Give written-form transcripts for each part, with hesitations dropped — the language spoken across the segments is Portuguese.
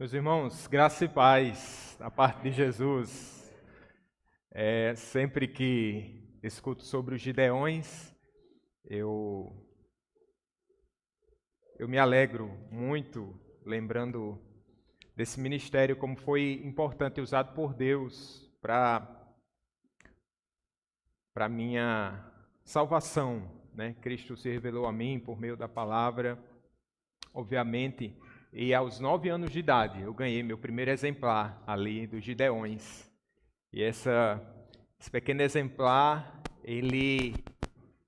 Meus irmãos, graça e paz da parte de Jesus. Sempre que escuto sobre os Gideões, eu me alegro muito lembrando desse ministério, como foi importante usado por Deus para minha salvação, né? Cristo se revelou a mim por meio da palavra, obviamente. E aos 9 anos de idade, eu ganhei meu primeiro exemplar ali dos Gideões. E esse pequeno exemplar, ele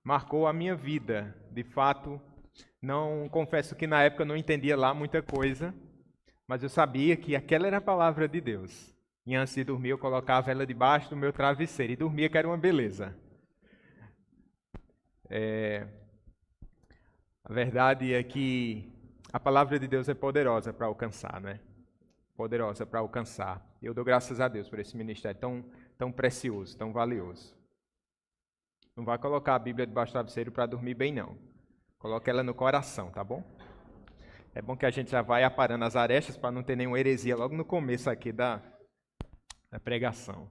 marcou a minha vida. De fato, não confesso que na época eu não entendia lá muita coisa, mas eu sabia que aquela era a palavra de Deus. E antes de dormir, eu colocava ela debaixo do meu travesseiro e dormia, que era uma beleza. A verdade é que a palavra de Deus é poderosa para alcançar, né? Poderosa para alcançar. Eu dou graças a Deus por esse ministério tão precioso, tão valioso. Não vai colocar a Bíblia debaixo do travesseiro para dormir bem, não. Coloca ela no coração, tá bom? É bom que a gente já vai aparando as arestas para não ter nenhuma heresia logo no começo aqui da pregação.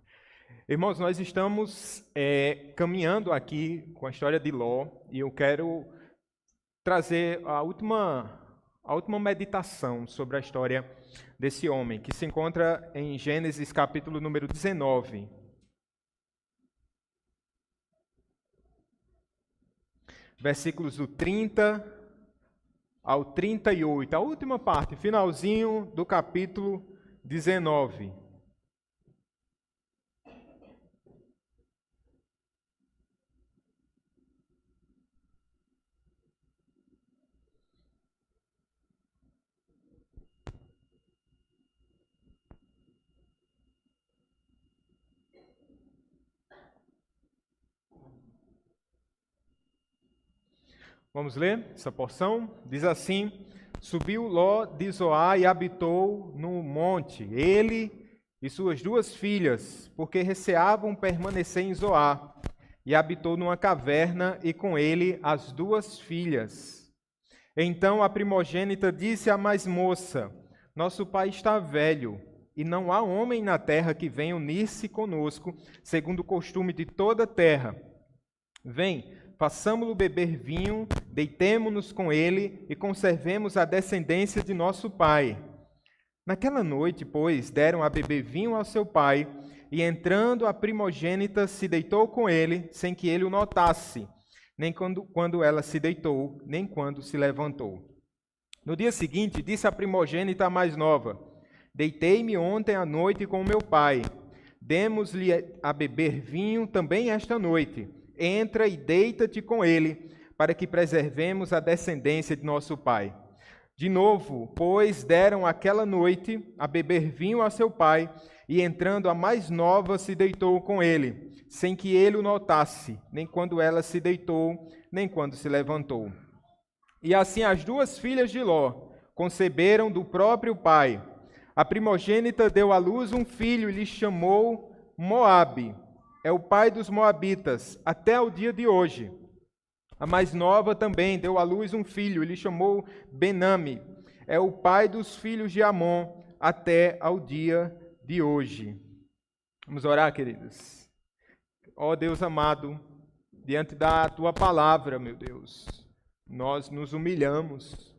Irmãos, nós estamos caminhando aqui com a história de Ló e eu quero trazer a última meditação sobre a história desse homem, que se encontra em Gênesis capítulo número 19. Versículos do 30 ao 38, a última parte, finalzinho do capítulo 19. Vamos ler essa porção? Diz assim: Subiu Ló de Zoar e habitou no monte, ele e suas 2 filhas, porque receavam permanecer em Zoar, e habitou numa caverna, e com ele as 2 filhas. Então a primogênita disse à mais moça: Nosso pai está velho, e não há homem na terra que venha unir-se conosco, segundo o costume de toda a terra. Vem, façamo-lo beber vinho, deitemo-nos com ele e conservemos a descendência de nosso pai. Naquela noite, pois, deram a beber vinho ao seu pai, e entrando a primogênita se deitou com ele, sem que ele o notasse, nem quando ela se deitou, nem quando se levantou. No dia seguinte, disse a primogênita mais nova: Deitei-me ontem à noite com meu pai. Demos-lhe a beber vinho também esta noite. Entra e deita-te com ele, para que preservemos a descendência de nosso pai. De novo, pois, deram aquela noite a beber vinho a seu pai, e entrando a mais nova se deitou com ele, sem que ele o notasse, nem quando ela se deitou, nem quando se levantou. E assim as 2 filhas de Ló conceberam do próprio pai. A primogênita deu à luz um filho e lhe chamou Moabe. É o pai dos moabitas, até o dia de hoje. A mais nova também deu à luz um filho e lhe chamou Benami. É o pai dos filhos de Amon, até ao dia de hoje. Vamos orar, queridos. Ó Deus amado, diante da tua palavra, meu Deus, nós nos humilhamos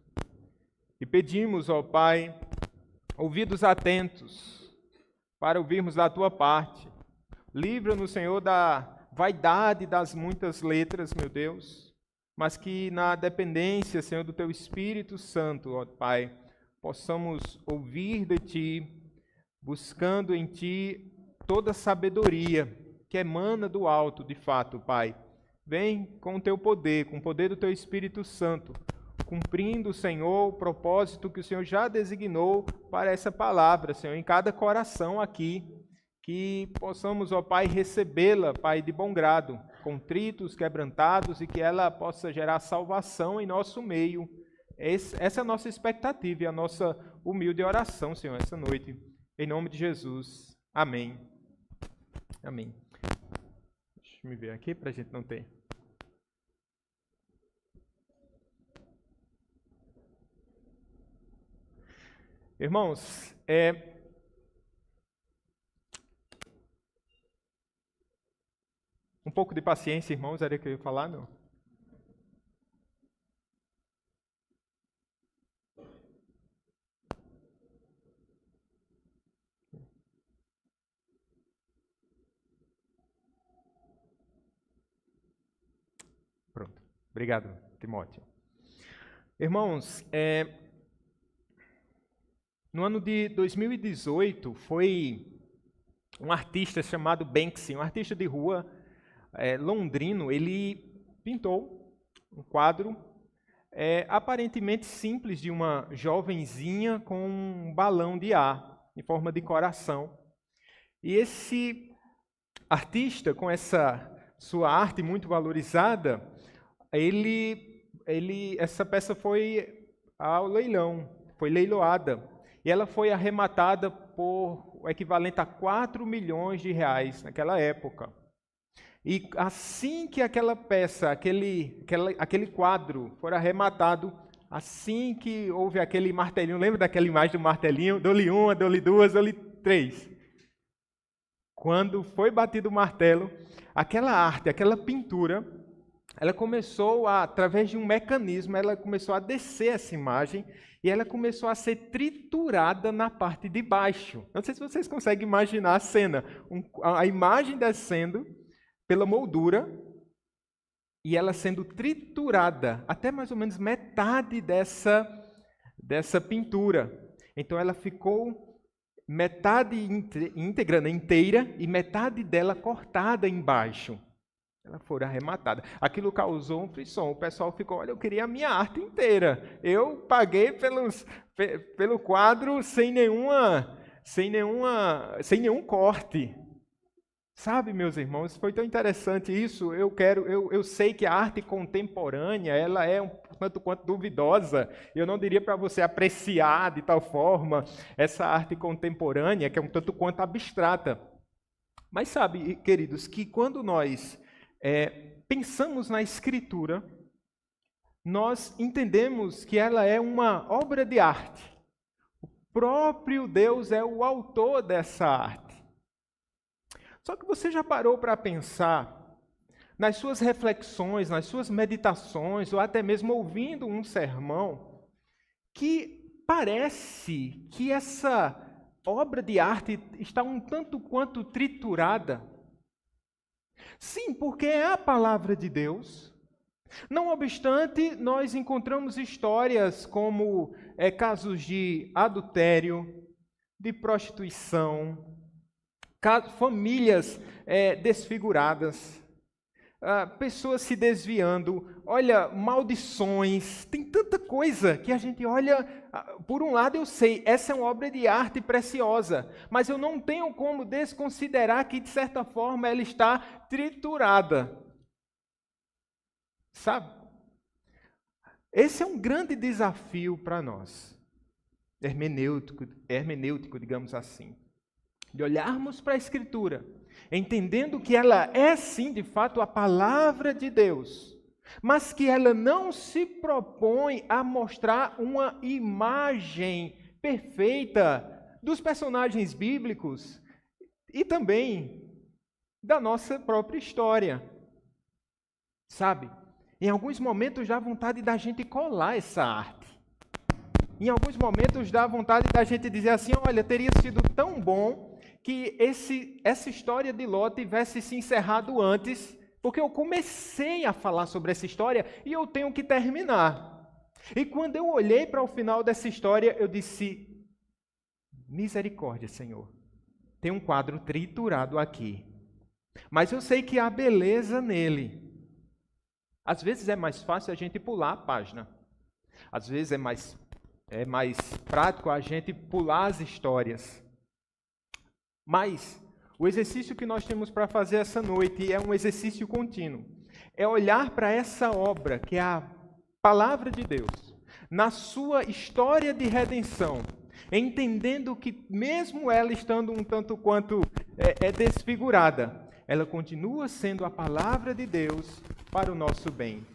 e pedimos, ó Pai, ouvidos atentos para ouvirmos da tua parte. Livra-nos, Senhor, da vaidade das muitas letras, meu Deus, mas que na dependência, Senhor, do teu Espírito Santo, ó Pai, possamos ouvir de ti, buscando em ti toda sabedoria que emana do alto, de fato, Pai. Vem com o teu poder, com o poder do teu Espírito Santo, cumprindo, Senhor, o propósito que o Senhor já designou para essa palavra, Senhor, em cada coração aqui, que possamos, ó Pai, recebê-la, Pai, de bom grado, contritos, quebrantados, e que ela possa gerar salvação em nosso meio. Essa é a nossa expectativa e a nossa humilde oração, Senhor, essa noite. Em nome de Jesus. Amém. Amém. Deixa eu me ver aqui para a gente não ter. Irmãos, um pouco de paciência, irmãos, era o que eu ia falar, não? Pronto. Obrigado, Timóteo. Irmãos, no ano de 2018, foi um artista chamado Banksy, um artista de rua londrino. Ele pintou um quadro aparentemente simples de uma jovenzinha com um balão de ar em forma de coração. E esse artista, com essa sua arte muito valorizada, essa peça foi ao leilão, foi leiloada. E ela foi arrematada por o equivalente a 4 milhões de reais naquela época. E assim que aquela peça, aquele quadro for arrematado, assim que houve aquele martelinho, lembra daquela imagem do martelinho? Dou-lhe uma, dou-lhe duas, dou-lhe três. Quando foi batido o martelo, aquela arte, aquela pintura, ela começou através de um mecanismo, ela começou a descer essa imagem e ela começou a ser triturada na parte de baixo. Não sei se vocês conseguem imaginar a cena, a imagem descendo pela moldura e ela sendo triturada até mais ou menos metade dessa pintura. Então ela ficou metade íntegra, inteira, e metade dela cortada embaixo. Ela foi arrematada. Aquilo causou um frisson. O pessoal ficou, olha, eu queria a minha arte inteira. Eu paguei pelo quadro sem nenhum corte. Sabe, meus irmãos, foi tão interessante isso. Eu sei que a arte contemporânea, ela é um tanto quanto duvidosa. Eu não diria para você apreciar de tal forma essa arte contemporânea, que é um tanto quanto abstrata. Mas sabe, queridos, que quando nós pensamos na Escritura, nós entendemos que ela é uma obra de arte. O próprio Deus é o autor dessa arte. Só que você já parou para pensar nas suas reflexões, nas suas meditações, ou até mesmo ouvindo um sermão, que parece que essa obra de arte está um tanto quanto triturada? Sim, porque é a palavra de Deus. Não obstante, nós encontramos histórias como casos de adultério, de prostituição, famílias desfiguradas, pessoas se desviando, olha, maldições, tem tanta coisa que a gente olha. Por um lado eu sei, essa é uma obra de arte preciosa, mas eu não tenho como desconsiderar que de certa forma ela está triturada. Sabe? Esse é um grande desafio para nós, hermenêutico, digamos assim, de olharmos para a Escritura, entendendo que ela é sim, de fato, a palavra de Deus, mas que ela não se propõe a mostrar uma imagem perfeita dos personagens bíblicos e também da nossa própria história. Sabe? Em alguns momentos dá vontade da gente colar essa arte. Em alguns momentos dá vontade da gente dizer assim, olha, teria sido tão bom que essa história de Ló tivesse se encerrado antes, porque eu comecei a falar sobre essa história e eu tenho que terminar. E quando eu olhei para o final dessa história, eu disse, misericórdia, Senhor, tem um quadro triturado aqui, mas eu sei que há beleza nele. Às vezes é mais fácil a gente pular a página, às vezes é mais prático a gente pular as histórias. Mas o exercício que nós temos para fazer essa noite é um exercício contínuo. É olhar para essa obra, que é a palavra de Deus, na sua história de redenção, entendendo que mesmo ela estando um tanto quanto desfigurada, ela continua sendo a palavra de Deus para o nosso bem.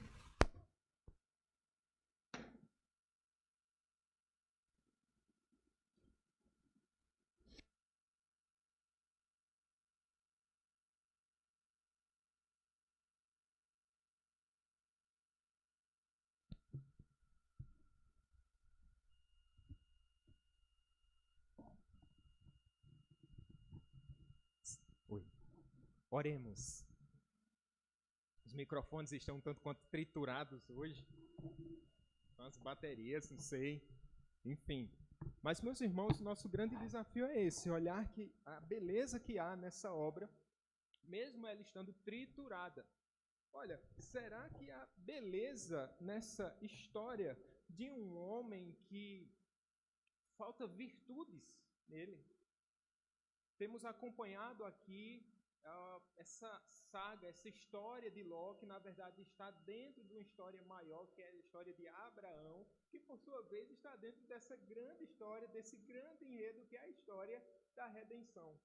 Oremos. Os microfones estão um tanto quanto triturados hoje. As baterias, não sei. Enfim. Mas, meus irmãos, nosso grande desafio é esse, olhar que a beleza que há nessa obra, mesmo ela estando triturada. Olha, será que há beleza nessa história de um homem que falta virtudes nele? Temos acompanhado aqui essa saga, essa história de Ló, que na verdade está dentro de uma história maior, que é a história de Abraão, que por sua vez está dentro dessa grande história, desse grande enredo que é a história da redenção.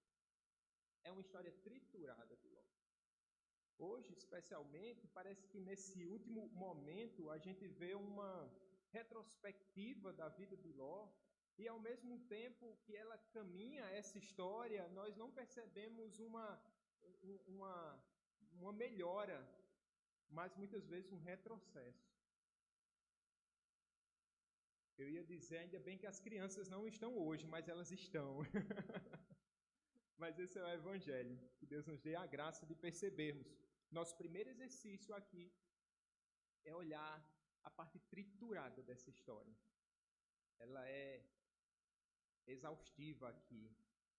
É uma história triturada de Ló. Hoje, especialmente, parece que nesse último momento a gente vê uma retrospectiva da vida de Ló, e ao mesmo tempo que ela caminha essa história, nós não percebemos uma melhora, mas muitas vezes um retrocesso. Eu ia dizer, ainda bem que as crianças não estão hoje, mas elas estão. Mas esse é o Evangelho, que Deus nos dê a graça de percebermos. Nosso primeiro exercício aqui é olhar a parte triturada dessa história. Ela é exaustiva aqui,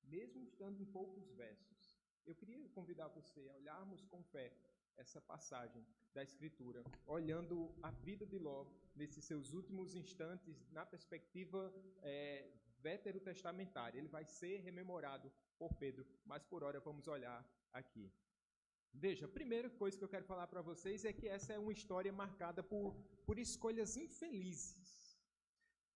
mesmo estando em poucos versos. Eu queria convidar você a olharmos com fé essa passagem da Escritura, olhando a vida de Ló nesses seus últimos instantes na perspectiva veterotestamentária. Ele vai ser rememorado por Pedro, mas por hora vamos olhar aqui. Veja, a primeira coisa que eu quero falar para vocês é que essa é uma história marcada por escolhas infelizes.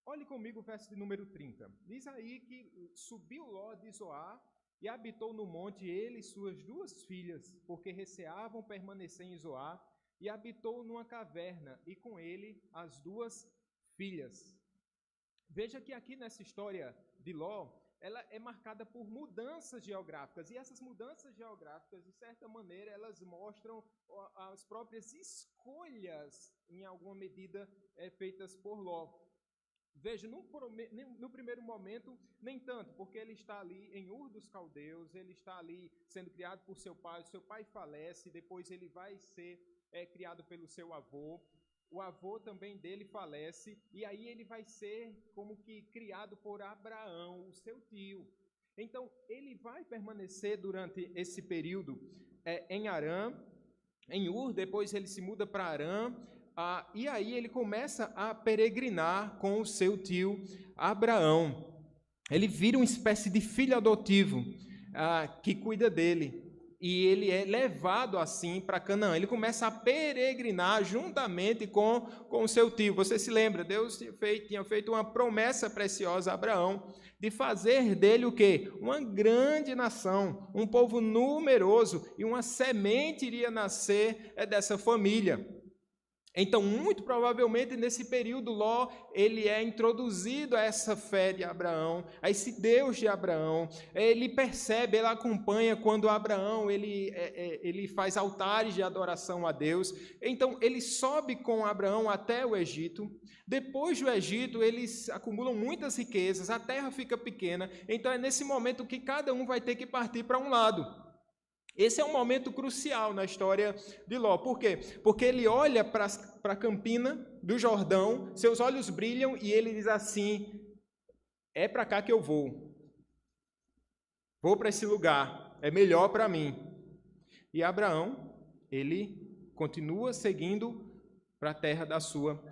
Olhe comigo o verso de número 30. Diz aí que subiu Ló de Zoar e habitou no monte ele e suas duas filhas, porque receavam permanecer em Zoar, e habitou numa caverna, e com ele as duas filhas. Veja que aqui nessa história de Ló, ela é marcada por mudanças geográficas, e essas mudanças geográficas, de certa maneira, elas mostram as próprias escolhas, em alguma medida, feitas por Ló. Veja, no primeiro momento, nem tanto, porque ele está ali em Ur dos Caldeus, ele está ali sendo criado por seu pai falece, depois ele vai ser criado pelo seu avô, o avô também dele falece, e aí ele vai ser como que criado por Abraão, o seu tio. Então, ele vai permanecer durante esse período em Arã, em Ur, depois ele se muda para Arã, e aí ele começa a peregrinar com o seu tio Abraão. Ele vira uma espécie de filho adotivo que cuida dele. E ele é levado assim para Canaã. Ele começa a peregrinar juntamente com o seu tio. Você se lembra? Deus tinha feito uma promessa preciosa a Abraão de fazer dele o quê? Uma grande nação, um povo numeroso, e uma semente iria nascer dessa família. Então, muito provavelmente, nesse período, Ló, ele é introduzido a essa fé de Abraão, a esse Deus de Abraão. Ele percebe, ele acompanha quando Abraão, ele faz altares de adoração a Deus. Então, ele sobe com Abraão até o Egito. Depois do Egito, eles acumulam muitas riquezas, a terra fica pequena. Então, é nesse momento que cada um vai ter que partir para um lado. Esse é um momento crucial na história de Ló. Por quê? Porque ele olha para a campina do Jordão, seus olhos brilham e ele diz assim: é para cá que eu vou. Vou para esse lugar, é melhor para mim. E Abraão, ele continua seguindo para a terra da sua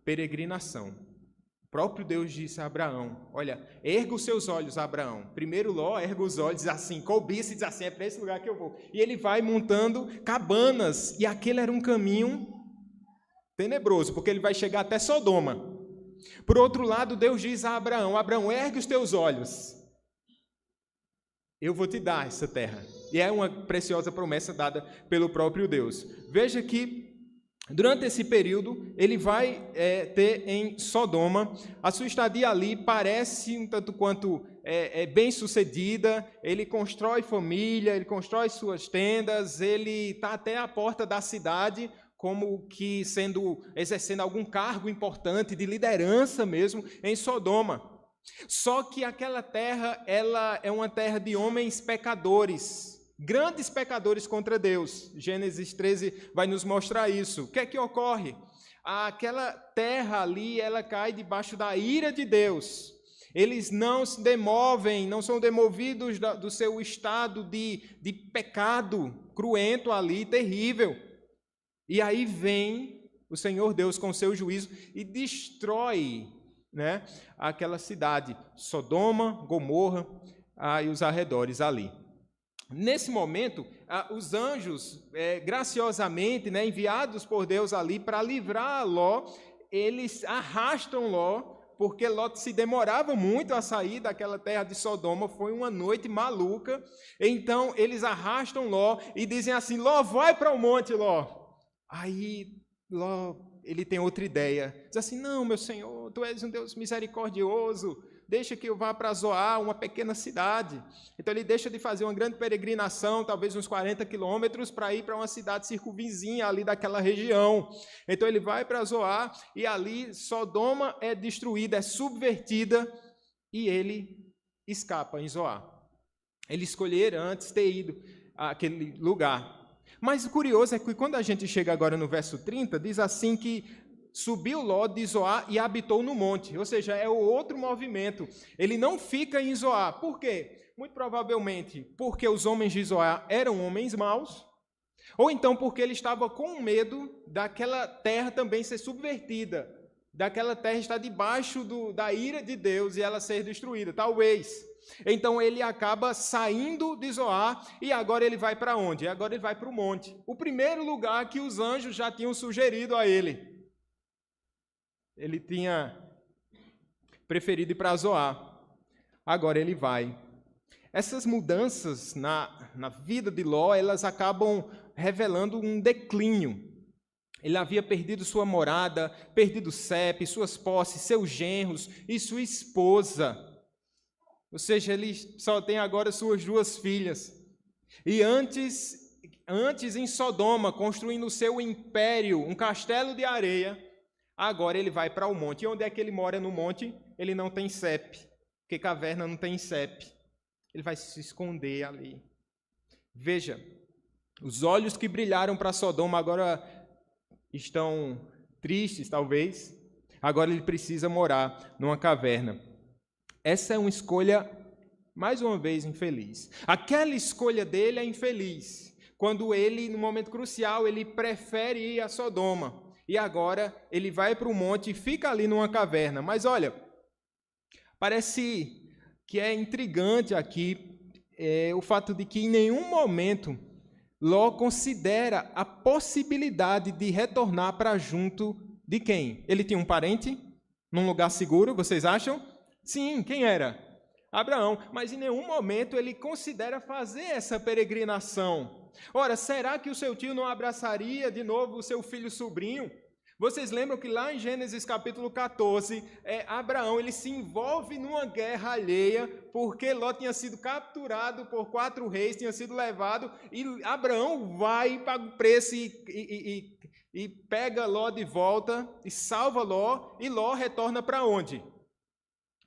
peregrinação. O próprio Deus disse a Abraão: olha, erga os seus olhos, Abraão. Primeiro Ló erga os olhos, diz assim, cobiça e diz assim, é para esse lugar que eu vou. E ele vai montando cabanas, e aquele era um caminho tenebroso, porque ele vai chegar até Sodoma. Por outro lado, Deus diz a Abraão: Abraão, ergue os teus olhos. Eu vou te dar essa terra. E é uma preciosa promessa dada pelo próprio Deus. Veja que durante esse período, ele vai ter em Sodoma, a sua estadia ali parece um tanto quanto bem sucedida, ele constrói família, ele constrói suas tendas, ele está até à porta da cidade, como que exercendo algum cargo importante de liderança mesmo em Sodoma. Só que aquela terra, ela é uma terra de homens pecadores, grandes pecadores contra Deus. Gênesis 13 vai nos mostrar isso. O que é que ocorre? Aquela terra ali, ela cai debaixo da ira de Deus. Eles não se demovem, não são demovidos do seu estado de pecado cruento ali, terrível. E aí vem o Senhor Deus com seu juízo e destrói, né, aquela cidade, Sodoma, Gomorra e os arredores ali. Nesse momento, os anjos, graciosamente, né, enviados por Deus ali para livrar Ló, eles arrastam Ló, porque Ló se demorava muito a sair daquela terra de Sodoma, foi uma noite maluca. Então, eles arrastam Ló e dizem assim: Ló, vai para o monte, Ló. Aí, Ló, ele tem outra ideia. Diz assim: não, meu Senhor, tu és um Deus misericordioso, deixa que eu vá para Zoar, uma pequena cidade. Então ele deixa de fazer uma grande peregrinação, talvez uns 40 quilômetros, para ir para uma cidade circunvizinha ali daquela região. Então ele vai para Zoar e ali Sodoma é destruída, é subvertida e ele escapa em Zoar. Ele escolheu antes ter ido àquele lugar. Mas o curioso é que quando a gente chega agora no verso 30, diz assim que subiu Ló de Zoar e habitou no monte, ou seja, é o outro movimento. Ele não fica em Zoar. Por quê? Muito provavelmente porque os homens de Zoar eram homens maus, ou então porque ele estava com medo daquela terra também ser subvertida, daquela terra estar debaixo da ira de Deus e ela ser destruída, talvez. Então ele acaba saindo de Zoar e agora ele vai para onde? Agora ele vai para o monte. O primeiro lugar que os anjos já tinham sugerido a ele. Ele tinha preferido ir para Zoar. Agora ele vai. Essas mudanças na vida de Ló, elas acabam revelando um declínio. Ele havia perdido sua morada, perdido Sepe, suas posses, seus genros e sua esposa. Ou seja, ele só tem agora suas 2 filhas. E antes em Sodoma, construindo o seu império, um castelo de areia, agora ele vai para o monte. E onde é que ele mora no monte? Ele não tem Sepe, porque caverna não tem Sepe. Ele vai se esconder ali. Veja, os olhos que brilharam para Sodoma agora estão tristes, talvez. Agora ele precisa morar numa caverna. Essa é uma escolha, mais uma vez, infeliz. Aquela escolha dele é infeliz. Quando ele, no momento crucial, ele prefere ir a Sodoma. E agora ele vai para o monte e fica ali numa caverna. Mas olha, parece que é intrigante aqui o fato de que em nenhum momento Ló considera a possibilidade de retornar para junto de quem? Ele tinha um parente num lugar seguro, vocês acham? Sim, quem era? Abraão. Mas em nenhum momento ele considera fazer essa peregrinação. Ora, será que o seu tio não abraçaria de novo o seu filho sobrinho? Vocês lembram que lá em Gênesis capítulo 14, Abraão ele se envolve numa guerra alheia, porque Ló tinha sido capturado por 4 reis, tinha sido levado, e Abraão vai, paga o preço e pega Ló de volta, e salva Ló, e Ló retorna para onde?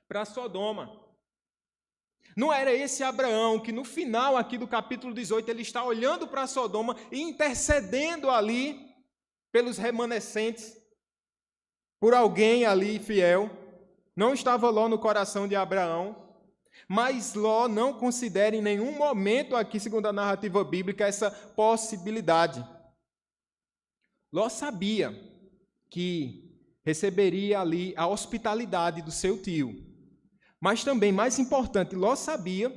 Para Sodoma. Não era esse Abraão que no final aqui do capítulo 18, ele está olhando para Sodoma e intercedendo ali pelos remanescentes, por alguém ali fiel. Não estava Ló no coração de Abraão, mas Ló não considera em nenhum momento aqui, segundo a narrativa bíblica, essa possibilidade. Ló sabia que receberia ali a hospitalidade do seu tio, mas também, mais importante, Ló sabia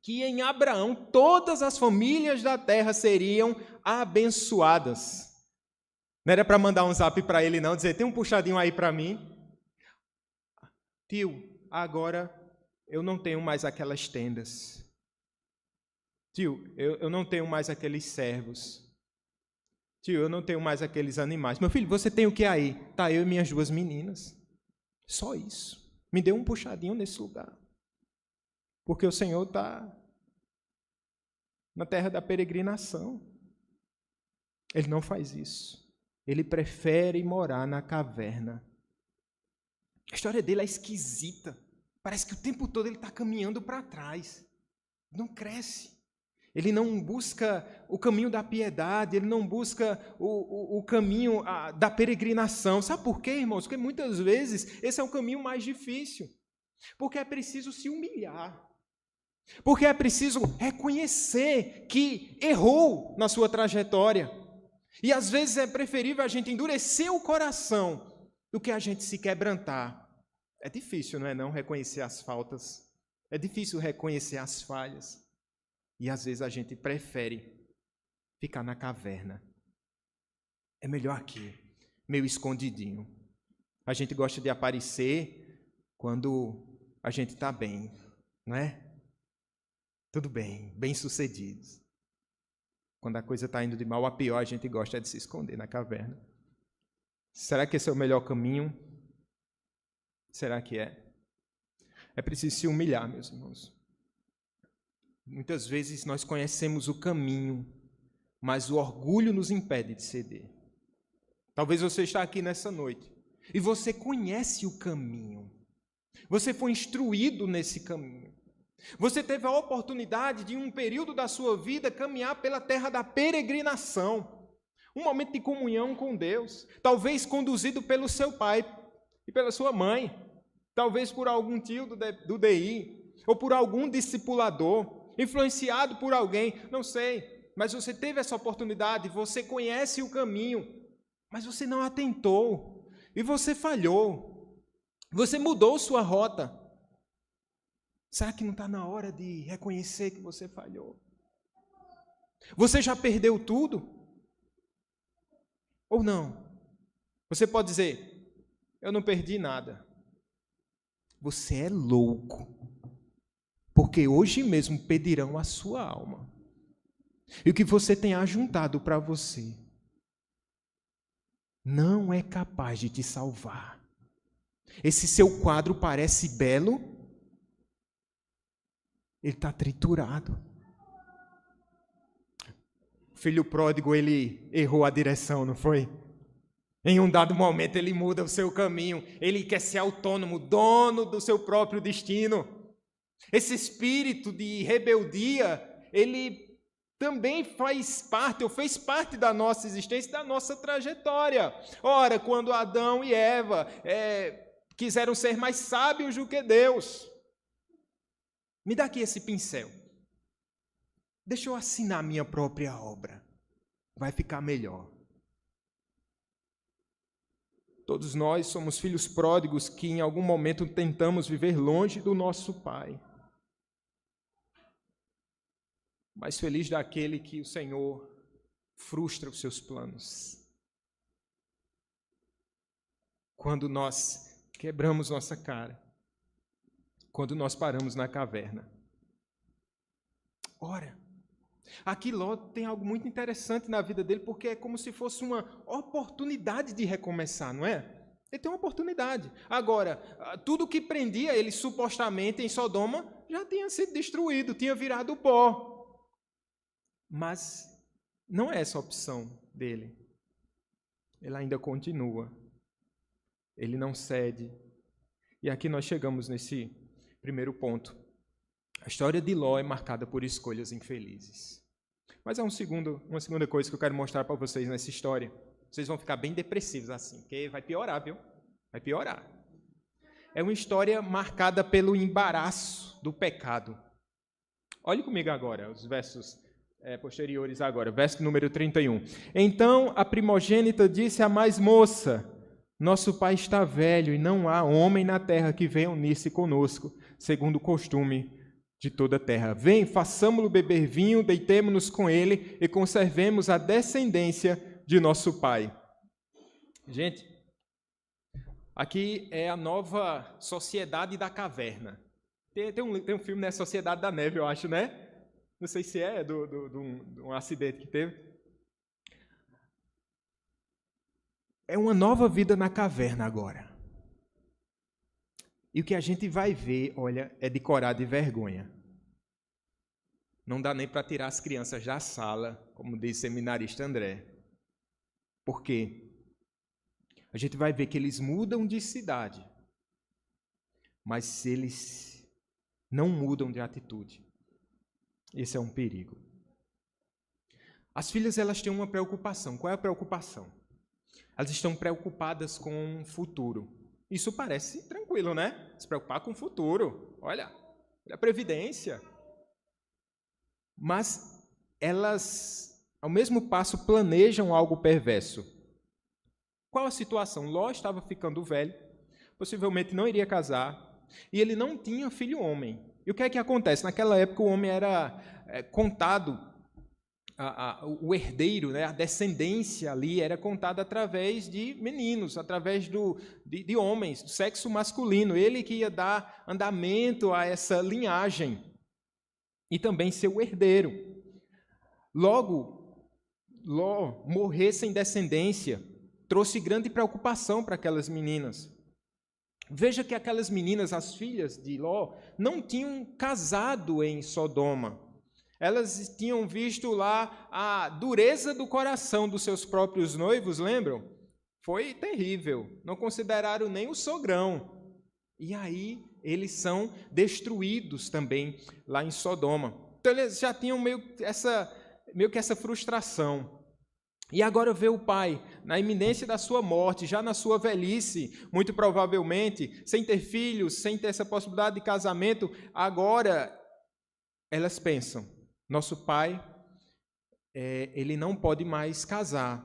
que em Abraão todas as famílias da terra seriam abençoadas. Não era para mandar um zap para ele não, dizer, tem um puxadinho aí para mim? Tio, agora eu não tenho mais aquelas tendas. Tio, eu não tenho mais aqueles servos. Tio, eu não tenho mais aqueles animais. Meu filho, você tem o que aí? Tá, eu e minhas 2 meninas. Só isso. Me dê um puxadinho nesse lugar. Porque o Senhor está na terra da peregrinação. Ele não faz isso. Ele prefere morar na caverna. A história dele é esquisita. Parece que o tempo todo ele está caminhando para trás. Não cresce. Ele não busca o caminho da piedade, ele não busca o caminho da peregrinação. Sabe por quê, irmãos? Porque muitas vezes esse é o caminho mais difícil. Porque é preciso se humilhar. Porque é preciso reconhecer que errou na sua trajetória. E às vezes é preferível a gente endurecer o coração do que a gente se quebrantar. É difícil, não é não, reconhecer as faltas. É difícil reconhecer as falhas. E às vezes a gente prefere ficar na caverna. É melhor aqui, meio escondidinho. A gente gosta de aparecer quando a gente está bem, não é? Tudo bem, bem-sucedidos. Quando a coisa está indo de mal a pior, a gente gosta de se esconder na caverna. Será que esse é o melhor caminho? Será que é? É preciso se humilhar, meus irmãos. Muitas vezes nós conhecemos o caminho, mas o orgulho nos impede de ceder. Talvez você está aqui nessa noite e você conhece o caminho. Você foi instruído nesse caminho. Você teve a oportunidade de, em um período da sua vida, caminhar pela terra da peregrinação. Um momento de comunhão com Deus. Talvez conduzido pelo seu pai e pela sua mãe. Talvez por algum tio do DI. Ou por algum discipulador. Influenciado por alguém. Não sei. Mas você teve essa oportunidade. Você conhece o caminho. Mas você não atentou. E você falhou. Você mudou sua rota. Será que não está na hora de reconhecer que você falhou? Você já perdeu tudo? Ou não? Você pode dizer, eu não perdi nada. Você é louco. Porque hoje mesmo pedirão a sua alma. E o que você tem ajuntado para você não é capaz de te salvar. Esse seu quadro parece belo, ele está triturado. O filho pródigo, ele errou a direção, não foi? Em um dado momento, ele muda o seu caminho. Ele quer ser autônomo, dono do seu próprio destino. Esse espírito de rebeldia, ele também faz parte, ou fez parte da nossa existência, da nossa trajetória. Ora, quando Adão e Eva quiseram ser mais sábios do que Deus, me dá aqui esse pincel. Deixa eu assinar minha própria obra. Vai ficar melhor. Todos nós somos filhos pródigos que em algum momento tentamos viver longe do nosso Pai. Mas feliz daquele que o Senhor frustra os seus planos. Quando nós quebramos nossa cara. Quando nós paramos na caverna. Ora, aqui Ló tem algo muito interessante na vida dele, porque é como se fosse uma oportunidade de recomeçar, não é? Ele tem uma oportunidade. Agora, tudo que prendia ele supostamente em Sodoma já tinha sido destruído, tinha virado pó. Mas não é essa a opção dele. Ele ainda continua. Ele não cede. E aqui nós chegamos nesse primeiro ponto. A história de Ló é marcada por escolhas infelizes. Mas há uma segunda coisa que eu quero mostrar para vocês nessa história. Vocês vão ficar bem depressivos assim, porque vai piorar, viu? Vai piorar. É uma história marcada pelo embaraço do pecado. Olhe comigo agora, os versos posteriores agora, verso número 31. Então a primogênita disse à mais moça, nosso pai está velho e não há homem na terra que venha unir-se conosco, segundo o costume de toda a terra. Vem, façamo-lo beber vinho, deitemo-nos com ele e conservemos a descendência de nosso pai. Gente, aqui é a nova sociedade da caverna. Tem um filme, né? Sociedade da Neve, eu acho, né? Não sei se é de um acidente que teve. É uma nova vida na caverna agora. E o que a gente vai ver, olha, é de coragem e vergonha. Não dá nem para tirar as crianças da sala, como diz o seminarista André. Por quê? A gente vai ver que eles mudam de cidade, mas eles não mudam de atitude. Esse é um perigo. As filhas, elas têm uma preocupação. Qual é a preocupação? Elas estão preocupadas com o futuro. Isso parece tranquilo, né? Se preocupar com o futuro. Olha a previdência. Mas elas, ao mesmo passo, planejam algo perverso. Qual a situação? Ló estava ficando velho, possivelmente não iria casar, e ele não tinha filho homem. E o que é que acontece? Naquela época o homem era contado, o herdeiro, né, a descendência ali era contada através de meninos, através de homens, do sexo masculino. Ele que ia dar andamento a essa linhagem e também ser o herdeiro. Logo, Ló morrer sem descendência trouxe grande preocupação para aquelas meninas. Veja que aquelas meninas, as filhas de Ló, não tinham casado em Sodoma. Elas tinham visto lá a dureza do coração dos seus próprios noivos, lembram? Foi terrível. Não consideraram nem o sogrão. E aí eles são destruídos também lá em Sodoma. Então eles já tinham meio que essa frustração. E agora vê o pai, na iminência da sua morte, já na sua velhice, muito provavelmente, sem ter filhos, sem ter essa possibilidade de casamento, agora elas pensam, nosso pai, ele não pode mais casar,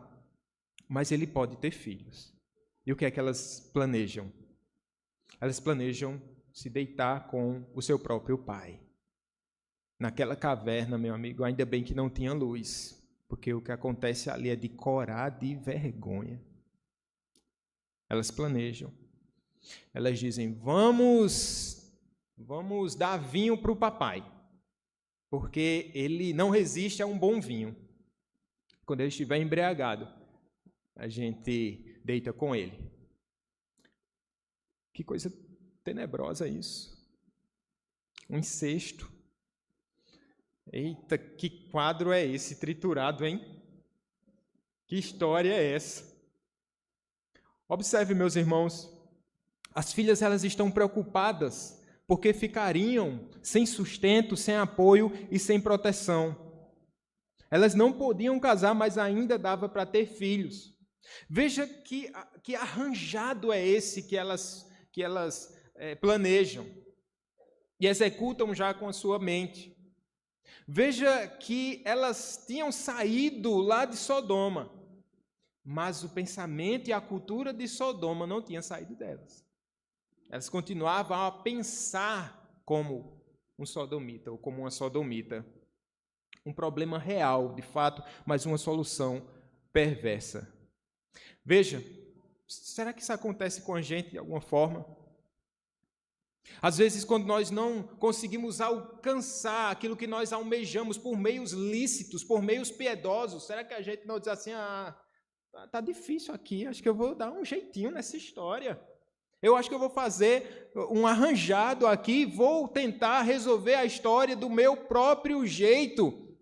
mas ele pode ter filhos. E o que é que elas planejam? Elas planejam se deitar com o seu próprio pai. Naquela caverna, meu amigo, ainda bem que não tinha luz, porque o que acontece ali é de corar de vergonha. Elas planejam. Elas dizem, vamos dar vinho para o papai, porque ele não resiste a um bom vinho. Quando ele estiver embriagado, a gente deita com ele. Que coisa tenebrosa isso. Um incesto. Eita, que quadro é esse triturado, hein? Que história é essa? Observe, meus irmãos, as filhas elas estão preocupadas porque ficariam sem sustento, sem apoio e sem proteção. Elas não podiam casar, mas ainda dava para ter filhos. Veja que arranjado é esse que elas planejam e executam já com a sua mente. Veja que elas tinham saído lá de Sodoma, mas o pensamento e a cultura de Sodoma não tinham saído delas. Elas continuavam a pensar como um sodomita ou como uma sodomita. Um problema real, de fato, mas uma solução perversa. Veja, será que isso acontece com a gente de alguma forma? Às vezes, quando nós não conseguimos alcançar aquilo que nós almejamos por meios lícitos, por meios piedosos, será que a gente não diz assim, tá difícil aqui, acho que eu vou dar um jeitinho nessa história. Eu acho que eu vou fazer um arranjado aqui, vou tentar resolver a história do meu próprio jeito.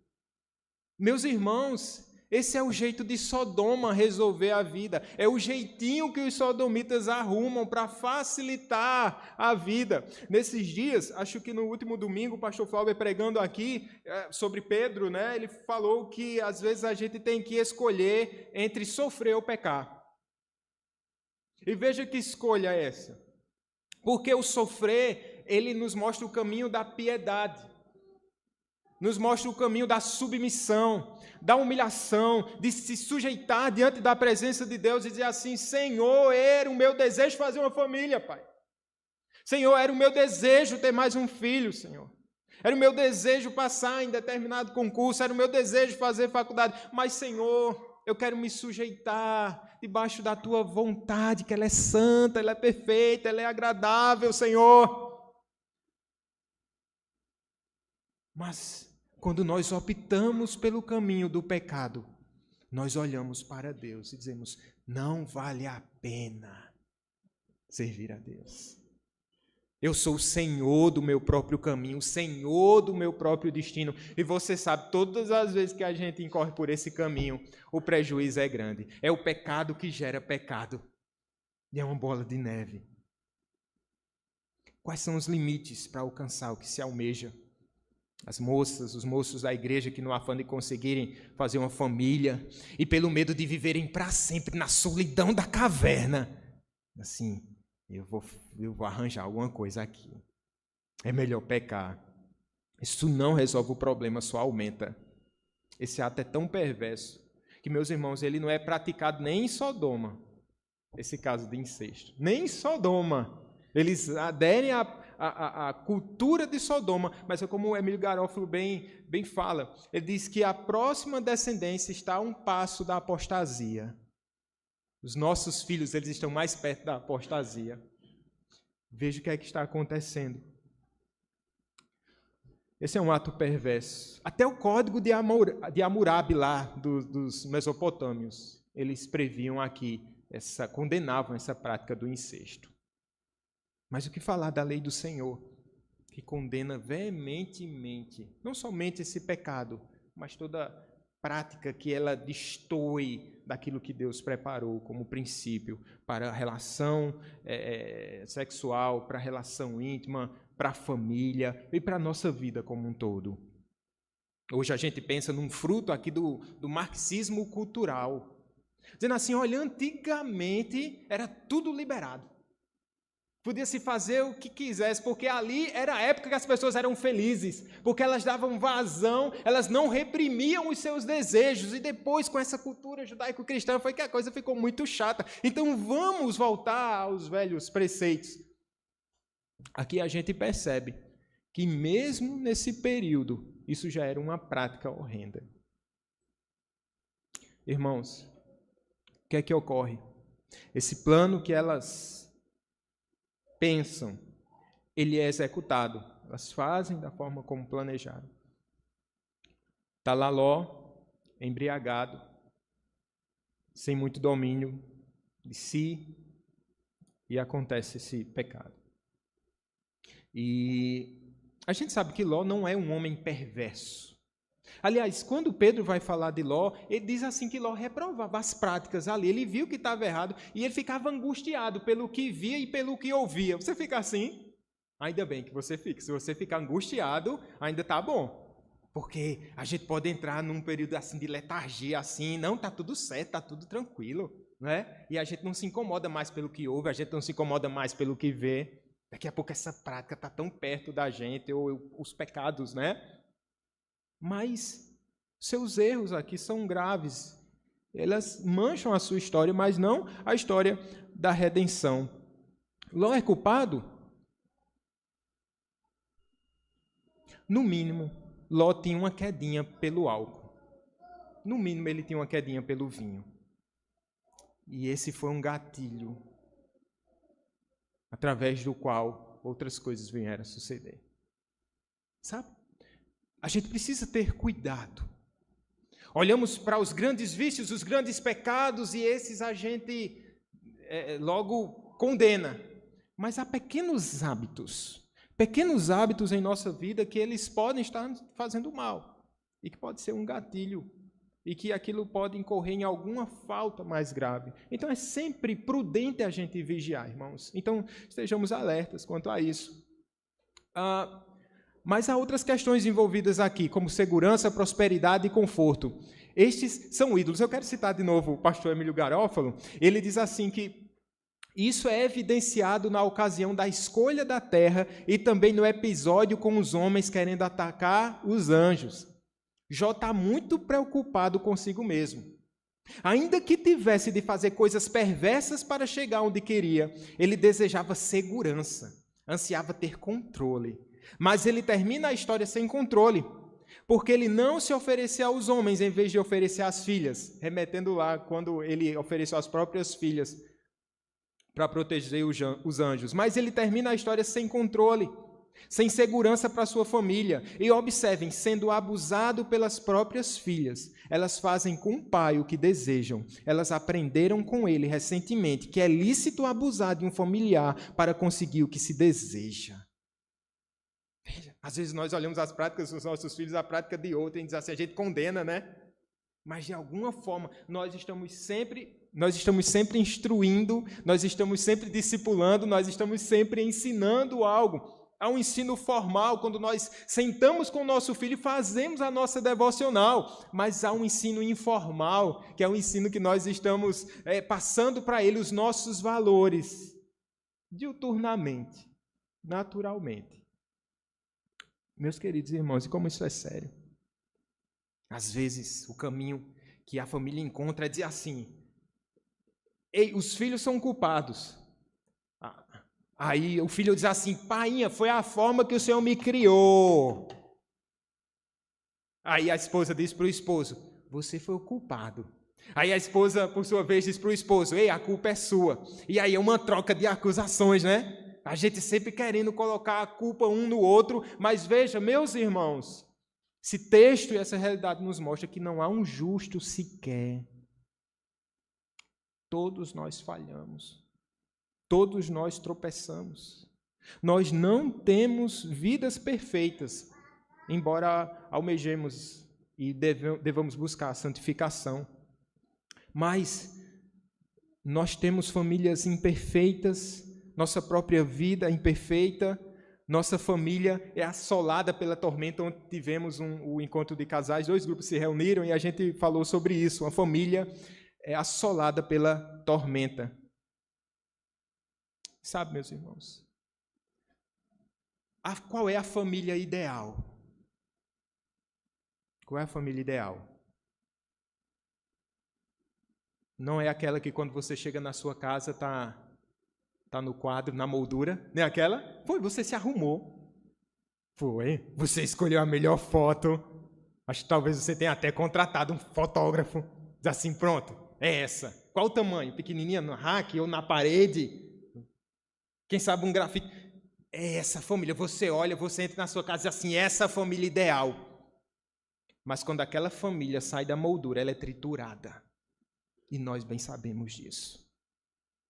Meus irmãos, esse é o jeito de Sodoma resolver a vida. É o jeitinho que os sodomitas arrumam para facilitar a vida. Nesses dias, acho que no último domingo, o pastor Flávio pregando aqui sobre Pedro, né? Ele falou que às vezes a gente tem que escolher entre sofrer ou pecar. E veja que escolha é essa. Porque o sofrer, ele nos mostra o caminho da piedade. Nos mostra o caminho da submissão, da humilhação, de se sujeitar diante da presença de Deus e dizer assim, Senhor, era o meu desejo fazer uma família, Pai. Senhor, era o meu desejo ter mais um filho, Senhor. Era o meu desejo passar em determinado concurso, era o meu desejo fazer faculdade. Mas, Senhor, eu quero me sujeitar debaixo da Tua vontade, que ela é santa, ela é perfeita, ela é agradável, Senhor. Mas, quando nós optamos pelo caminho do pecado, nós olhamos para Deus e dizemos, não vale a pena servir a Deus. Eu sou o Senhor do meu próprio caminho, o Senhor do meu próprio destino. E você sabe, todas as vezes que a gente incorre por esse caminho, o prejuízo é grande. É o pecado que gera pecado. E é uma bola de neve. Quais são os limites para alcançar o que se almeja? As moças, os moços da igreja que no afã de conseguirem fazer uma família e pelo medo de viverem para sempre na solidão da caverna, assim, eu vou arranjar alguma coisa aqui. É melhor pecar. Isso não resolve o problema, só aumenta. Esse ato é tão perverso que, meus irmãos, ele não é praticado nem em Sodoma, esse caso de incesto. Nem em Sodoma. Eles aderem à cultura de Sodoma, mas é como o Emílio Garófalo bem fala. Ele diz que a próxima descendência está a um passo da apostasia. Os nossos filhos, eles estão mais perto da apostasia. Veja o que é que está acontecendo. Esse é um ato perverso. Até o código de Hammurabi lá, dos mesopotâmios, eles previam aqui, condenavam essa prática do incesto. Mas o que falar da lei do Senhor, que condena veementemente, não somente esse pecado, mas toda prática que ela destoe daquilo que Deus preparou como princípio para a relação sexual, para a relação íntima, para a família e para a nossa vida como um todo. Hoje a gente pensa num fruto aqui do marxismo cultural, dizendo assim, olha, antigamente era tudo liberado. Podia se fazer o que quisesse, porque ali era a época que as pessoas eram felizes, porque elas davam vazão, elas não reprimiam os seus desejos, e depois com essa cultura judaico-cristã foi que a coisa ficou muito chata. Então vamos voltar aos velhos preceitos. Aqui a gente percebe que mesmo nesse período, isso já era uma prática horrenda. Irmãos, o que é que ocorre? Esse plano que elas pensam, ele é executado. Elas fazem da forma como planejaram. Está lá Ló, embriagado, sem muito domínio de si, e acontece esse pecado. E a gente sabe que Ló não é um homem perverso. Aliás, quando Pedro vai falar de Ló, ele diz assim que Ló reprovava as práticas ali. Ele viu que estava errado e ele ficava angustiado pelo que via e pelo que ouvia. Você fica assim? Ainda bem que você fica. Se você ficar angustiado, ainda está bom. Porque a gente pode entrar num período assim de letargia, assim, não, está tudo certo, está tudo tranquilo, né? E a gente não se incomoda mais pelo que ouve, a gente não se incomoda mais pelo que vê. Daqui a pouco essa prática está tão perto da gente, ou os pecados, né? Mas seus erros aqui são graves. Elas mancham a sua história, mas não a história da redenção. Ló é culpado? No mínimo, Ló tinha uma quedinha pelo álcool. No mínimo, ele tinha uma quedinha pelo vinho. E esse foi um gatilho através do qual outras coisas vieram a suceder. Sabe? A gente precisa ter cuidado. Olhamos para os grandes vícios, os grandes pecados, e esses a gente logo condena. Mas há pequenos hábitos em nossa vida que eles podem estar fazendo mal, e que pode ser um gatilho, e que aquilo pode incorrer em alguma falta mais grave. Então é sempre prudente a gente vigiar, irmãos. Então estejamos alertas quanto a isso. Mas há outras questões envolvidas aqui, como segurança, prosperidade e conforto. Estes são ídolos. Eu quero citar de novo o pastor Emílio Garófalo. Ele diz assim que isso é evidenciado na ocasião da escolha da terra e também no episódio com os homens querendo atacar os anjos. Jó está muito preocupado consigo mesmo. Ainda que tivesse de fazer coisas perversas para chegar onde queria, ele desejava segurança, ansiava ter controle. Mas ele termina a história sem controle, porque ele não se ofereceu aos homens em vez de oferecer às filhas, remetendo lá quando ele ofereceu as próprias filhas para proteger os anjos. Mas ele termina a história sem controle, sem segurança para sua família. E observem, sendo abusado pelas próprias filhas, elas fazem com o pai o que desejam. Elas aprenderam com ele recentemente que é lícito abusar de um familiar para conseguir o que se deseja. Às vezes nós olhamos as práticas dos nossos filhos, a prática de outra, e diz assim, a gente condena, né? Mas de alguma forma nós estamos sempre instruindo, nós estamos sempre discipulando, nós estamos sempre ensinando algo. Há um ensino formal, quando nós sentamos com o nosso filho e fazemos a nossa devocional, mas há um ensino informal, que é o ensino que nós estamos passando para ele os nossos valores, diuturnamente, naturalmente. Meus queridos irmãos, e como isso é sério? Às vezes, o caminho que a família encontra é dizer assim: ei, os filhos são culpados. Aí o filho diz assim: painha, foi a forma que o Senhor me criou. Aí a esposa diz para o esposo: você foi o culpado. Aí a esposa, por sua vez, diz para o esposo: ei, a culpa é sua. E aí é uma troca de acusações, né? A gente sempre querendo colocar a culpa um no outro. Mas veja, meus irmãos, esse texto e essa realidade nos mostra que não há um justo sequer. Todos nós falhamos. Todos nós tropeçamos. Nós não temos vidas perfeitas, embora almejemos e devamos buscar a santificação. Mas nós temos famílias imperfeitas, nossa própria vida é imperfeita, nossa família é assolada pela tormenta. Onde tivemos o encontro de casais, 2 grupos se reuniram e a gente falou sobre isso. Uma família é assolada pela tormenta. Sabe, meus irmãos, qual é a família ideal? Qual é a família ideal? Não é aquela que quando você chega na sua casa tá no quadro, na moldura, não é aquela? Foi, você se arrumou. Foi, você escolheu a melhor foto. Acho que talvez você tenha até contratado um fotógrafo. Diz assim, pronto, é essa. Qual o tamanho? Pequenininha no rack ou na parede? Quem sabe um grafite? É essa família. Você olha, você entra na sua casa e diz assim, essa é a família ideal. Mas quando aquela família sai da moldura, ela é triturada. E nós bem sabemos disso.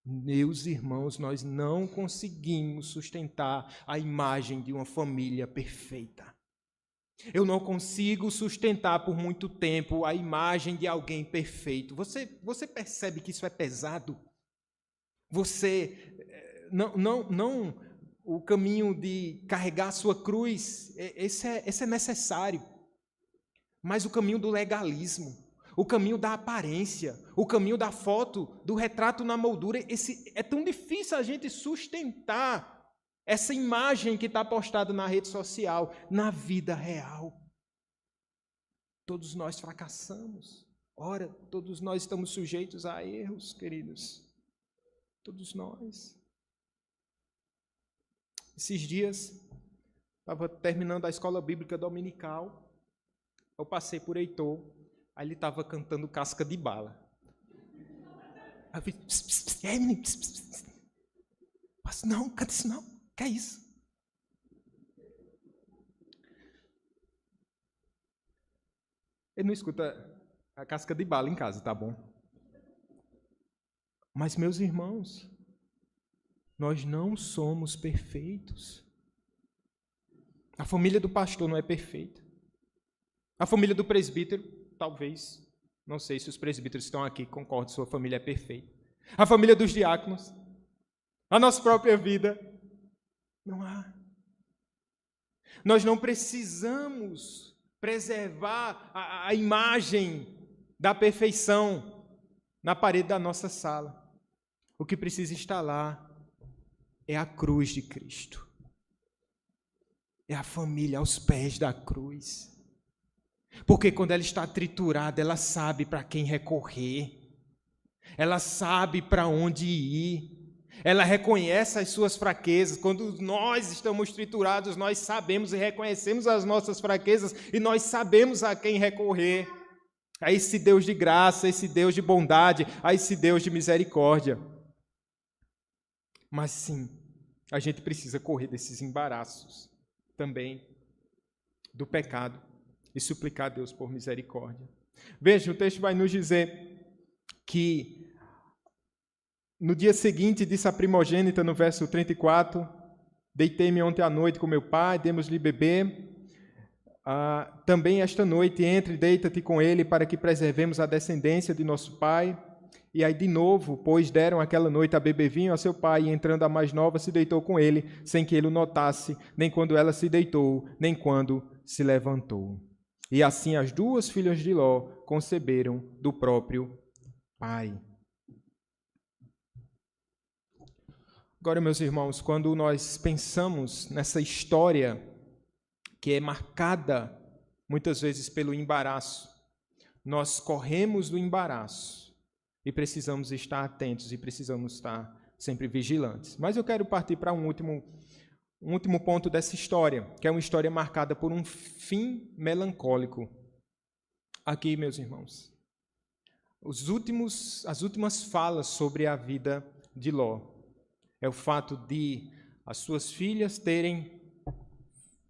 Meus irmãos, nós não conseguimos sustentar a imagem de uma família perfeita. Eu não consigo sustentar por muito tempo a imagem de alguém perfeito. Você percebe que isso é pesado? Você não o caminho de carregar a sua cruz, esse é necessário. Mas o caminho do legalismo, o caminho da aparência, o caminho da foto, do retrato na moldura, é tão difícil a gente sustentar essa imagem que está postada na rede social, na vida real. Todos nós fracassamos. Ora, todos nós estamos sujeitos a erros, queridos. Todos nós. Esses dias, estava terminando a escola bíblica dominical, eu passei por Heitor, aí ele estava cantando Casca de Bala. Aí eu fiz, pss, pss, pss, menino, pss, pss, pss. Mas não, canta isso não, que é isso? Ele não escuta a Casca de Bala em casa, tá bom? Mas, meus irmãos, nós não somos perfeitos. A família do pastor não é perfeita. A família do presbítero, talvez, não sei se os presbíteros estão aqui, concordam, sua família é perfeita. A família dos diáconos, a nossa própria vida, não há. Nós não precisamos preservar a imagem da perfeição na parede da nossa sala. O que precisa estar lá é a cruz de Cristo. É a família aos pés da cruz. Porque quando ela está triturada, ela sabe para quem recorrer. Ela sabe para onde ir. Ela reconhece as suas fraquezas. Quando nós estamos triturados, nós sabemos e reconhecemos as nossas fraquezas e nós sabemos a quem recorrer. A esse Deus de graça, a esse Deus de bondade, a esse Deus de misericórdia. Mas sim, a gente precisa correr desses embaraços também do pecado e suplicar a Deus por misericórdia. Veja, o texto vai nos dizer que no dia seguinte, disse a primogênita no verso 34, deitei-me ontem à noite com meu pai, demos-lhe beber. Também esta noite entre e deita-te com ele para que preservemos a descendência de nosso pai. E aí de novo, pois deram aquela noite a beber vinho a seu pai, e entrando a mais nova se deitou com ele, sem que ele o notasse, nem quando ela se deitou, nem quando se levantou. E assim as duas filhas de Ló conceberam do próprio pai. Agora, meus irmãos, quando nós pensamos nessa história que é marcada muitas vezes pelo embaraço, nós corremos do embaraço e precisamos estar atentos e precisamos estar sempre vigilantes. Mas eu quero partir para um último ponto dessa história, que é uma história marcada por um fim melancólico. Aqui, meus irmãos, as últimas falas sobre a vida de Ló é o fato de as suas filhas terem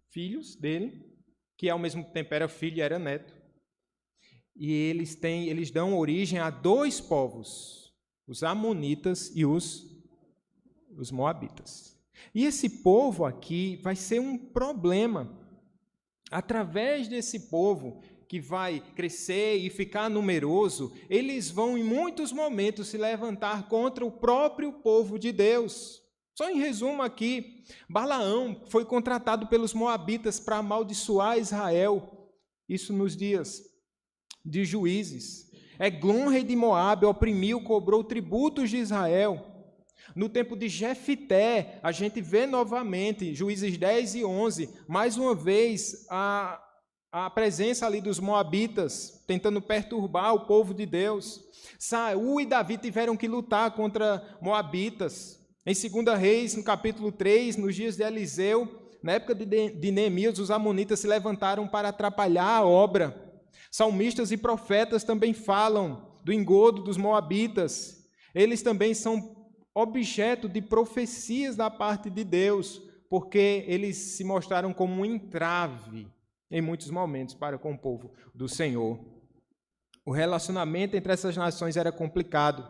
filhos dele, que ao mesmo tempo era filho e era neto, e eles dão origem a dois povos, os amonitas e os moabitas. E esse povo aqui vai ser um problema. Através desse povo que vai crescer e ficar numeroso, eles vão em muitos momentos se levantar contra o próprio povo de Deus. Só em resumo aqui, Balaão foi contratado pelos moabitas para amaldiçoar Israel, isso nos dias de Juízes. Eglon, rei de Moabe, oprimiu, cobrou tributos de Israel. No tempo de Jefité, a gente vê novamente, Juízes 10 e 11, mais uma vez a presença ali dos moabitas, tentando perturbar o povo de Deus. Saul e Davi tiveram que lutar contra moabitas. Em 2 Reis, no capítulo 3, nos dias de Eliseu, na época de Neemias, os amonitas se levantaram para atrapalhar a obra. Salmistas e profetas também falam do engodo dos moabitas. Eles também são objeto de profecias da parte de Deus, porque eles se mostraram como um entrave em muitos momentos para com o povo do Senhor. O relacionamento entre essas nações era complicado.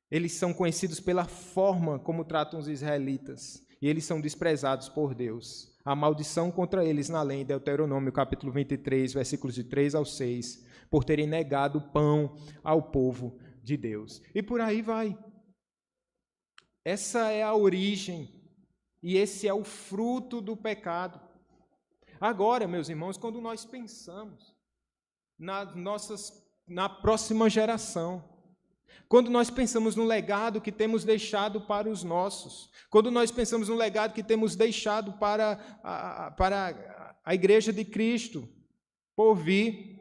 Eles são conhecidos pela forma como tratam os israelitas, e eles são desprezados por Deus. A maldição contra eles na lei, Deuteronômio capítulo 23, versículos de 3 ao 6, por terem negado o pão ao povo de Deus. E por aí vai. Essa é a origem, e esse é o fruto do pecado. Agora, meus irmãos, quando nós pensamos na próxima geração, quando nós pensamos no legado que temos deixado para os nossos, quando nós pensamos no legado que temos deixado para a Igreja de Cristo por vir,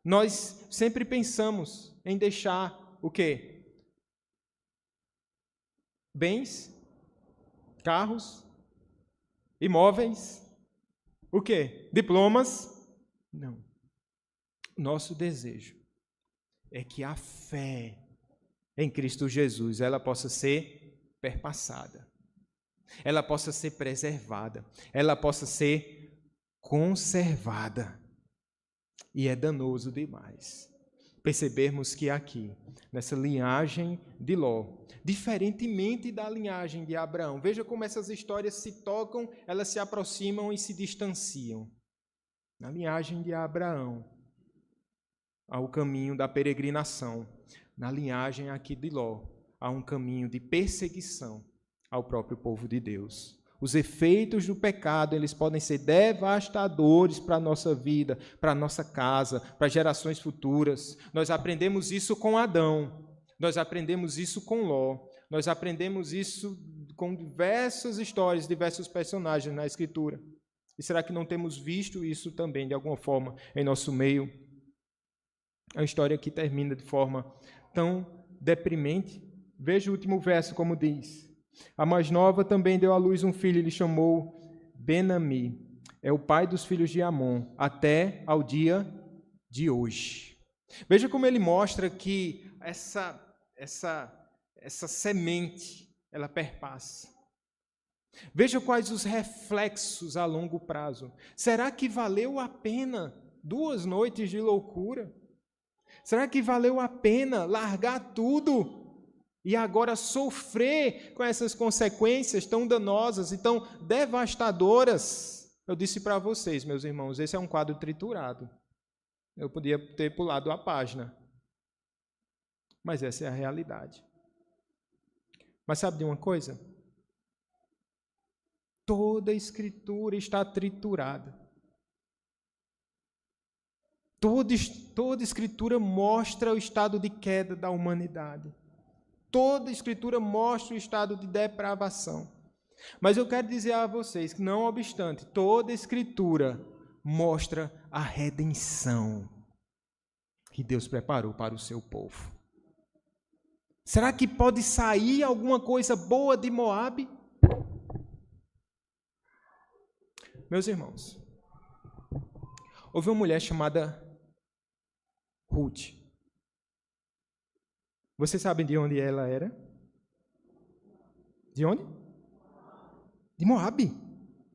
nós sempre pensamos em deixar o quê? Bens, carros, imóveis, o quê? Diplomas? Não. Nosso desejo é que a fé em Cristo Jesus, ela possa ser perpassada, ela possa ser preservada, ela possa ser conservada. E é danoso demais percebermos que aqui, nessa linhagem de Ló, diferentemente da linhagem de Abraão, veja como essas histórias se tocam, elas se aproximam e se distanciam. Na linhagem de Abraão, há o caminho da peregrinação. Na linhagem aqui de Ló, há um caminho de perseguição ao próprio povo de Deus. Os efeitos do pecado, eles podem ser devastadores para a nossa vida, para a nossa casa, para gerações futuras. Nós aprendemos isso com Adão, nós aprendemos isso com Ló, nós aprendemos isso com diversas histórias, diversos personagens na Escritura. E será que não temos visto isso também, de alguma forma, em nosso meio? A história que termina de forma tão deprimente. Veja o último verso como diz: a mais nova também deu à luz um filho e lhe chamou Ben-Ami. É o pai dos filhos de Amon, até ao dia de hoje. Veja como ele mostra que essa semente, ela perpassa. Veja quais os reflexos a longo prazo. Será que valeu a pena 2 noites de loucura? Será que valeu a pena largar tudo e agora sofrer com essas consequências tão danosas e tão devastadoras? Eu disse para vocês, meus irmãos, esse é um quadro triturado. Eu podia ter pulado a página. Mas essa é a realidade. Mas sabe de uma coisa? Toda a Escritura está triturada. Toda a Escritura mostra o estado de queda da humanidade. Toda a Escritura mostra o estado de depravação. Mas eu quero dizer a vocês que, não obstante, toda a Escritura mostra a redenção que Deus preparou para o seu povo. Será que pode sair alguma coisa boa de Moabe? Meus irmãos, houve uma mulher chamada Ruth. Vocês sabem de onde ela era? De onde? De Moabe.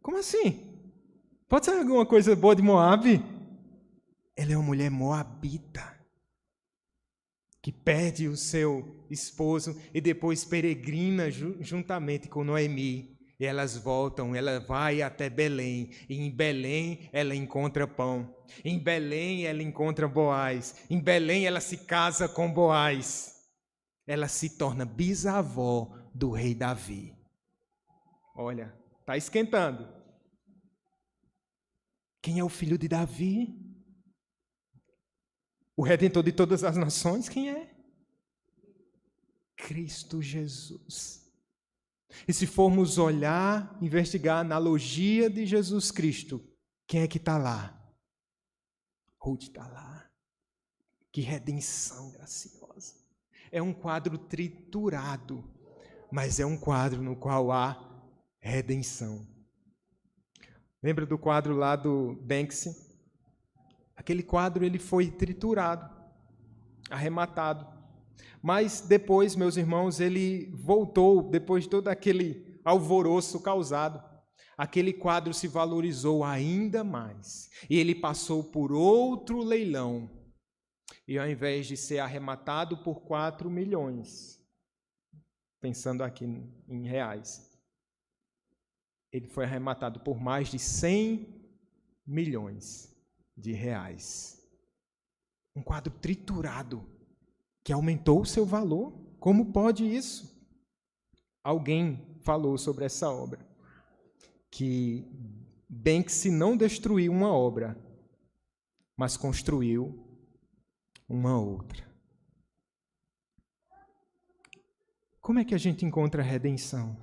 Como assim? Pode sair alguma coisa boa de Moabe? Ela é uma mulher moabita, que perde o seu esposo e depois peregrina juntamente com Noemi. E elas voltam, ela vai até Belém, e em Belém ela encontra pão. Em Belém ela encontra Boaz. Em Belém ela se casa com Boaz. Ela se torna bisavó do rei Davi. Olha, está esquentando. Quem é o filho de Davi? O Redentor de todas as nações, quem é? Cristo Jesus. E se formos olhar, investigar a analogia de Jesus Cristo, quem é que está lá? Ruth está lá. Que redenção graciosa. É um quadro triturado, mas é um quadro no qual há redenção. Lembra do quadro lá do Banksy? Aquele quadro ele foi triturado, arrematado. Mas depois, meus irmãos, ele voltou, depois de todo aquele alvoroço causado, aquele quadro se valorizou ainda mais. E ele passou por outro leilão. E ao invés de ser arrematado por 4 milhões, pensando aqui em reais, ele foi arrematado por mais de 100 milhões de reais. Um quadro triturado, que aumentou o seu valor. Como pode isso? Alguém falou sobre essa obra, que Banksy não destruiu uma obra, mas construiu uma outra. Como é que a gente encontra a redenção?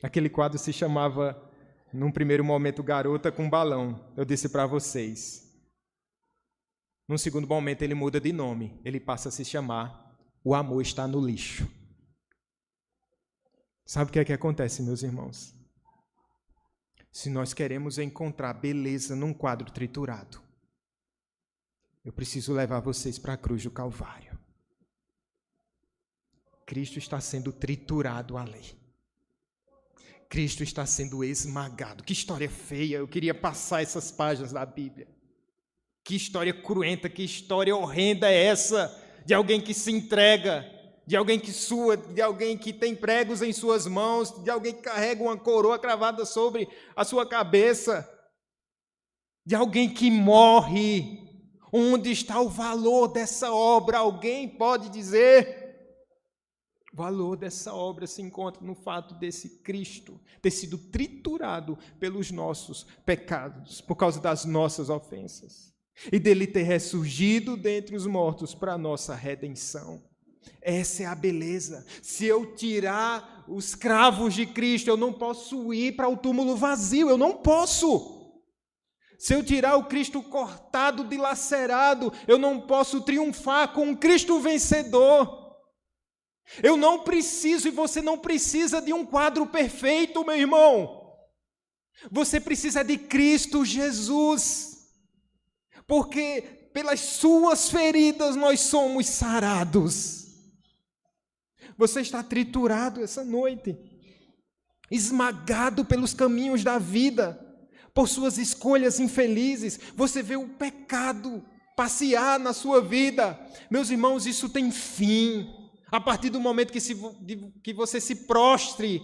Aquele quadro se chamava, num primeiro momento, Garota com Balão. Eu disse para vocês. Num segundo momento, ele muda de nome. Ele passa a se chamar O Amor Está no Lixo. Sabe o que é que acontece, meus irmãos? Se nós queremos encontrar beleza num quadro triturado, eu preciso levar vocês para a cruz do Calvário. Cristo está sendo triturado ali. Cristo está sendo esmagado. Que história feia, eu queria passar essas páginas da Bíblia. Que história cruenta, que história horrenda é essa de alguém que se entrega, de alguém que sua, de alguém que tem pregos em suas mãos, de alguém que carrega uma coroa cravada sobre a sua cabeça, de alguém que morre. Onde está o valor dessa obra? Alguém pode dizer? O valor dessa obra se encontra no fato desse Cristo ter sido triturado pelos nossos pecados, por causa das nossas ofensas, e dele ter ressurgido dentre os mortos para a nossa redenção. Essa é a beleza. Se eu tirar os cravos de Cristo, eu não posso ir para o túmulo vazio, eu não posso. Se eu tirar o Cristo cortado, dilacerado, eu não posso triunfar com um Cristo vencedor. Eu não preciso e você não precisa de um quadro perfeito, meu irmão. Você precisa de Cristo Jesus. Porque pelas suas feridas nós somos sarados. Você está triturado essa noite, esmagado pelos caminhos da vida, por suas escolhas infelizes. Você vê o pecado passear na sua vida. Meus irmãos, isso tem fim. A partir do momento que você se prostre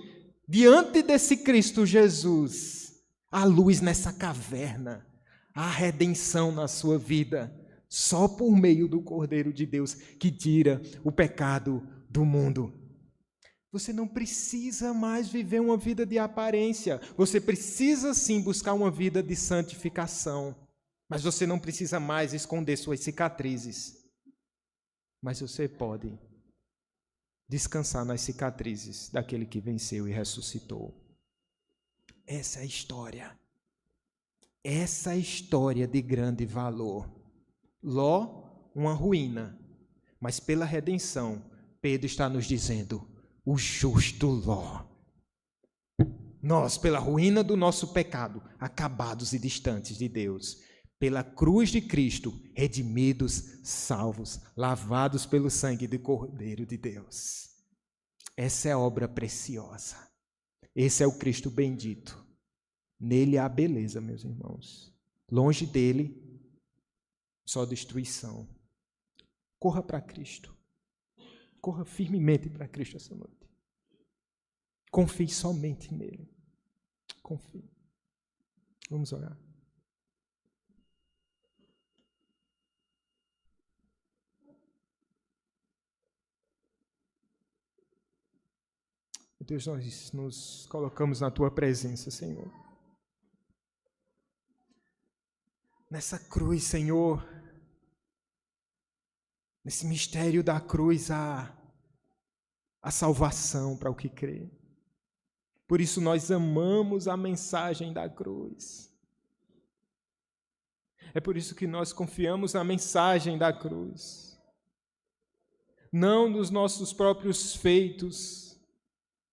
diante desse Cristo Jesus, há luz nessa caverna, há redenção na sua vida. Só por meio do Cordeiro de Deus que tira o pecado do mundo. Você não precisa mais viver uma vida de aparência. Você precisa sim buscar uma vida de santificação. Mas você não precisa mais esconder suas cicatrizes. Mas você pode descansar nas cicatrizes daquele que venceu e ressuscitou. Essa é a história. Essa é a história de grande valor. Ló, uma ruína, mas pela redenção, Pedro está nos dizendo, o justo Ló. Nós, pela ruína do nosso pecado, acabados e distantes de Deus, pela cruz de Cristo, redimidos, salvos, lavados pelo sangue do Cordeiro de Deus. Essa é a obra preciosa. Esse é o Cristo bendito. Nele há beleza, meus irmãos. Longe dele, só destruição. Corra para Cristo. Corra firmemente para Cristo essa noite. Confie somente nele. Confie. Vamos orar. Deus, nós nos colocamos na Tua presença, Senhor. Nessa cruz, Senhor, nesse mistério da cruz, há a salvação para o que crê. Por isso nós amamos a mensagem da cruz. É por isso que nós confiamos na mensagem da cruz. Não nos nossos próprios feitos,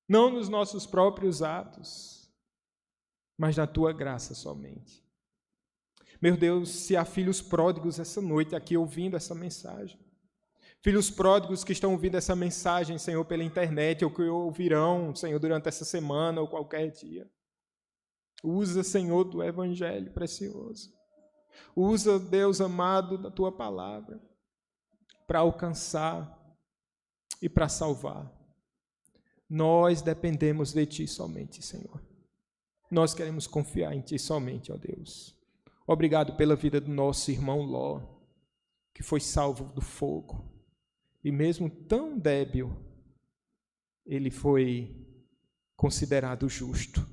não nos nossos próprios atos, mas na Tua graça somente. Meu Deus, se há filhos pródigos essa noite aqui ouvindo essa mensagem, filhos pródigos que estão ouvindo essa mensagem, Senhor, pela internet, ou que ouvirão, Senhor, durante essa semana ou qualquer dia, usa, Senhor, do Evangelho precioso. Usa, Deus amado, da Tua palavra para alcançar e para salvar. Nós dependemos de Ti somente, Senhor. Nós queremos confiar em Ti somente, ó Deus. Obrigado pela vida do nosso irmão Ló, que foi salvo do fogo. E mesmo tão débil, ele foi considerado justo.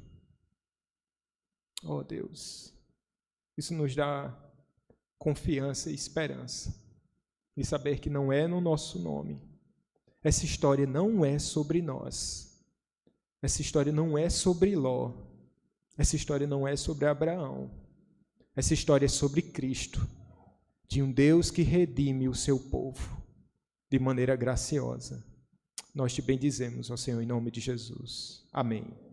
Oh Deus, isso nos dá confiança e esperança, de saber que não é no nosso nome. Essa história não é sobre nós. Essa história não é sobre Ló. Essa história não é sobre Abraão. Essa história é sobre Cristo, de um Deus que redime o seu povo de maneira graciosa. Nós te bendizemos, ó Senhor, em nome de Jesus. Amém.